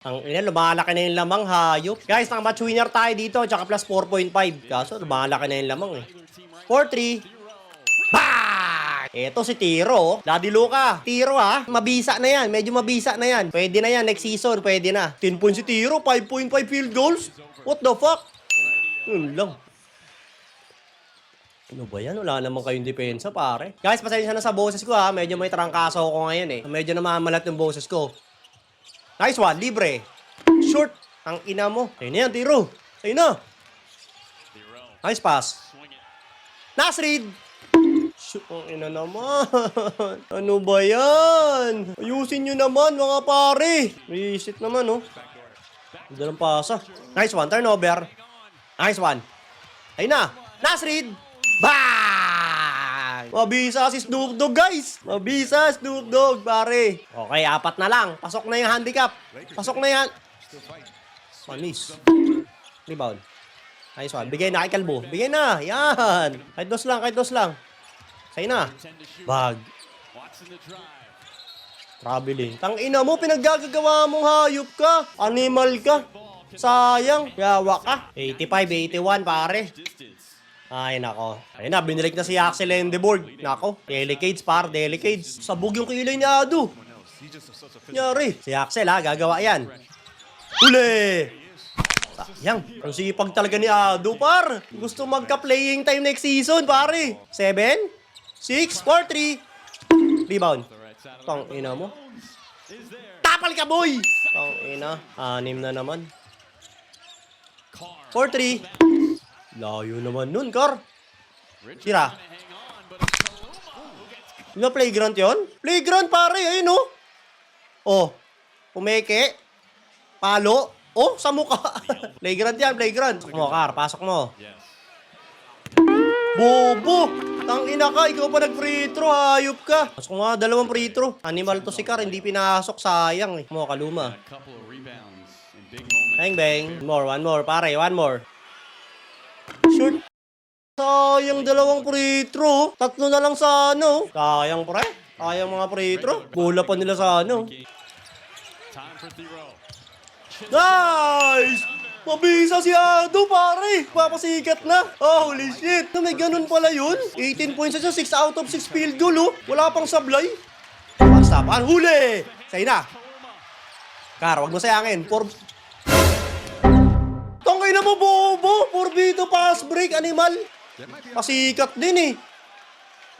Ang ina, lumalaki na yung lamang, hayop. Guys, naka-match winner tayo dito, tsaka plus 4.5. Kaso, lumalaki na yung lamang eh. 4-3. Bah! Eto si Tiro. Daddy Luca. Tiro ha. Mabisa na yan. Medyo mabisa na yan. Pwede na yan. Next season, pwede na. 10 points si Tiro. 5.5 field goals. What the fuck? Yun lang. Ano ba yan? Wala naman kayong depensa, pare. Guys, pasensya na sa boses ko ha. Medyo may trangkaso ko ngayon eh. Medyo namamalat yung boses ko. Nice one. Libre. Short. Ang ina mo. Sa'yo na yan, Tiro. Sa'yo na. Nice pass. Nasrid. Shoot, ang ina naman. Ano ba yan? Ayusin nyo naman, mga pare. Reset naman, oh. Hindi lang pasa. Nice one. Turnover. Nice one. Ayun na. Nasrid. Bang! Mabisa si Snoop Dogg, guys. Mabisa Snoop Dogg, pare. Okay, 4 na lang. Pasok na yung handicap. Pasok na yan. Manis. Rebound. Nice one. Bigay na kay Kalbo. Bigay na. Yan. Kahit dos lang, kahit dos lang. Sa'yo na. Bag. Traveling. Tangina mo, pinaggagawa mong hayop ka. Animal ka. Sayang. Yawa ka. 85, 81, pare. Ay, nako. Ayun na, binilik na si Axel Endeboard. Nako, delicates, par, delicates. Sabog yung kilay ni Ado. Nyari. Si Axel, ha, gagawa yan. Huli! Sayang. Ang sipag talaga ni Ado, par. Gusto magka-playing time next season, pare. 7, 6, 4, 3. Rebound. Tang ina mo. Tapal ka, boy! Tang ina. 6 na naman. 4-3. Layo naman nun, Car. Tira. Yung na playground yun? Playground, pare. Ayun, oh. Oh. Pumeke. Palo. Oh, sa mukha. Playground yan, playground. Pasok mo, Car. Pasok mo. Bobo. Tangina ka. Ikaw pa nag-free throw. Hayop ka. Pasok nga, 2 free throw. Animal to si Car. Hindi pinasok. Sayang, eh. Mo, kaluma. Bang, bang. One more, pare. One more. Short. Sayang 2 free throw. 3 na lang sa ano. Sayang, pre. Sayang mga free throw. Bola pa nila sa ano. Nice! Mabisa si Ado, pare. Papasikat na. Oh, holy shit. May ganun pala yun. 18 points siya. 6 out of 6 field goal, oh. Wala pang sablay. Basta pa. Huli! Say na. Kar, wag mo sayangin. Tangay na mo, bobo! 4v2 pass break, animal. Pasikat din eh.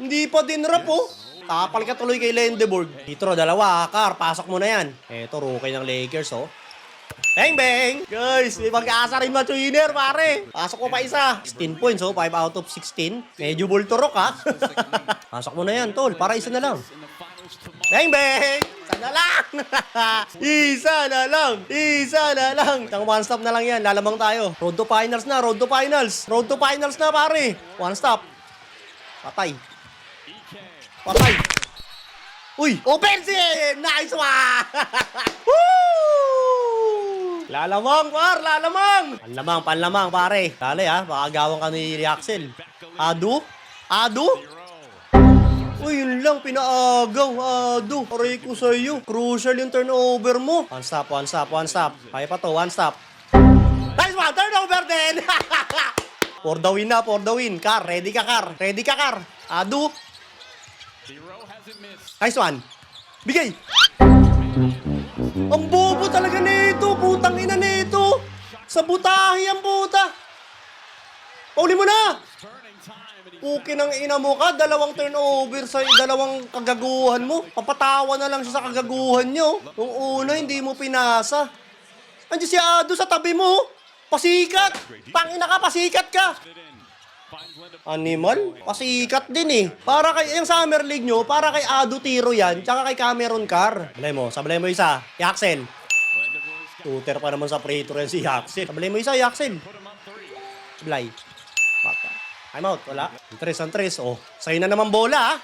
Hindi pa din rap, oh. Tapal ka tuloy kay Lendeboard. Itro, 2, Kar. Pasok mo na yan. Eto, rookie ng Lakers, oh. Bang, bang! Guys, may mag-aasa rin match winner, pare. Pasok mo pa isa. 16 points, oh. 5 out of 16. Medyo bulturok, ha? Pasok mo na yan, tol. Para isa na lang. Bang, bang! Isa na lang! Isa na lang! Isa na lang! Isang one stop na lang yan. Lalamang tayo. Road to finals na. Road to finals. Road to finals na, pare. One stop. Patay. Patay. Uy! Offensive! Nice one! Woo! Lalamang, par! Lalamang! Panlamang, panlamang, pare. Dali, ha? Baka gawang ka ni Axel. Ado? Ado? Uy, yun lang, pinaagaw, Ado. Aray ko sa'yo. Crucial yung turnover mo. One stop, one stop, one stop. Kaya pa to, one stop. Nice one, turnover din! For the win na, for the win. Kar, ready ka, Kar. Ready ka, Kar. Ado. Nice one. Bigay. Ang bobo talaga nito. Putang ina nito. Sa butahe ang puta. Pauli mo na. Puki ng ina mo ka, 2 turnover sa 2 kagaguhan mo. Papatawa na lang siya sa kagaguhan nyo. Nung una, hindi mo pinasa. Andiyan si Ado sa tabi mo. Pasikat. Tangina ka, pasikat ka. Animal? Pasikat din eh. Para kay, yung Summer League nyo, para kay Ado Tiro yan, tsaka kay Cameron Carr. Sablay mo isa. Yaxel. Tutor pa naman sa free throw yan si Yaxel. Sablay mo isa, Yaxel. Sablay. Baka. I'm out, wala. Antres. Oh, sa'yo na naman bola, ha?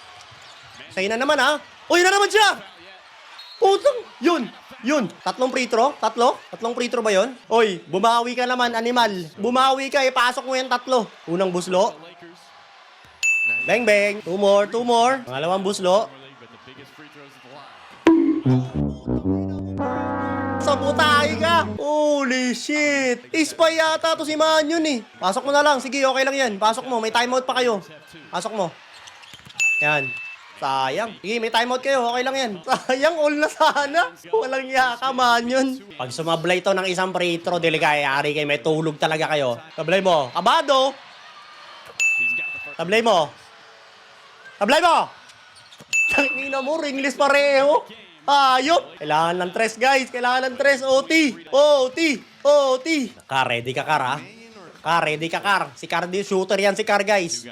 Sa'yo na naman, ha? Uy, na naman siya! Putang! Yun! 3 free throw? 3 free throw ba yun? Uy, bumawi ka naman, animal. Bumawi ka, ipasok mo yung 3. Unang buslo. Bang, bang. 2 more. Pangalawang buslo. Sa Patay ka! Holy shit! Ispay yata to si Manyon eh. Pasok mo na lang. Sige, okay lang yan. Pasok mo. May timeout pa kayo. Pasok mo. Yan. Sayang. Sige, may timeout kayo. Okay lang yan. Sayang, all na sana. Walang yaka, Manyon. Pag sumablay to ng isang free throw, delikayari kayo. May tulog talaga kayo. Tablay mo. Kabado! Tablay mo. Tablay mo! Tangina mo, ringless pareho. Ayop! Kailangan ng tres, guys. Kailangan ng tres. OT! OT! OT! Kar, ready ka, Kar, ha? Kar, ready ka, Kar. Si Kar, shooter yan si Kar, guys.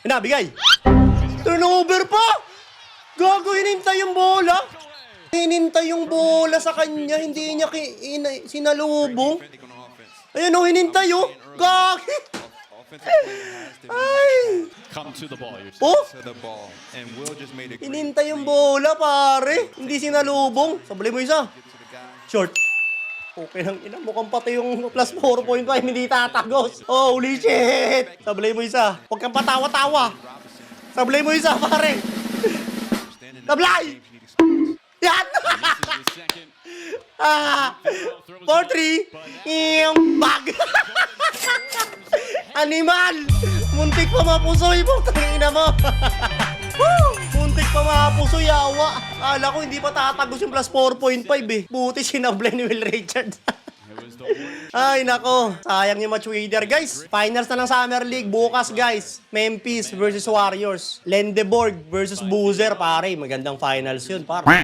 Hinabigay! Turnover pa! Gago, hinintay yung bola. Hinintay yung bola sa kanya. Hindi niya sinalubong. Ayan o, hinintay o. Gagi! Ay! Oh! Hinintay yung bola, pare. Hindi sinalubong. Sablay mo isa. Short. Okay lang, ina. Mukhang pati yung plus 4.5 hindi tatagos. Holy shit! Sablay mo isa. Huwag kang patawa-tawa. Sablay mo isa, pare. Sablay! Yan! 4-3. Yung bag. Animal! Muntik pa mapusoy mo. Tangina mo. Muntik pa mapusoy, yawa. Akala ko hindi pa tatagos yung plus 4.5 eh. Buti sinablay ni Will Richards. Ay, nako. Sayang yung match winner, guys. Finals na ng Summer League. Bukas, guys. Memphis versus Warriors. Lendeborg versus Boozer, pare. Magandang finals yun, pare.